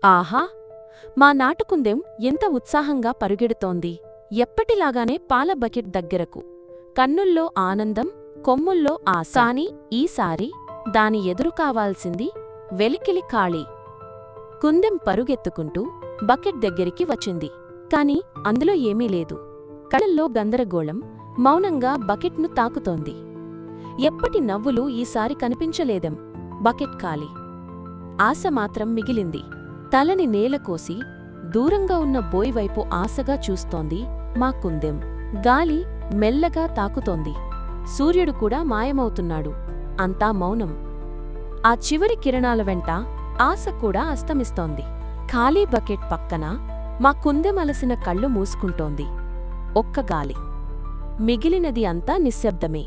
ఆహా! మా నాటుకుందెం ఎంత ఉత్సాహంగా పరుగెడుతోంది. ఎప్పటిలాగానే పాల బకెట్ దగ్గరకు. కన్నుల్లో ఆనందం, కొమ్ముల్లో ఆశ. కాని ఈసారి దాని ఎదురు కావాల్సింది వెలికిలి ఖాళీ. కుందెం పరుగెత్తుకుంటూ బకెట్ దగ్గరికి వచ్చింది. కాని అందులో ఏమీ లేదు. కళ్ళల్లో గందరగోళం, మౌనంగా బకెట్ను తాకుతోంది. ఎప్పటి నవ్వులు ఈసారి కనిపించలేదెం. బకెట్ ఖాళీ. ఆశ మాత్రం మిగిలింది. తలని నేలకోసి దూరంగా ఉన్న బోయివైపు ఆశగా చూస్తోంది మా కుందెం. గాలి మెల్లగా తాకుతోంది. సూర్యుడు కూడా మాయమవుతున్నాడు. అంతా మౌనం. ఆ చివరి కిరణాల వెంట ఆశ కూడా అస్తమిస్తోంది. ఖాళీ బకెట్ పక్కన మా కుందెం అలసిన కళ్ళు మూసుకుంటోంది. ఒక్క గాలి. మిగిలినది అంతా నిశ్శబ్దమే.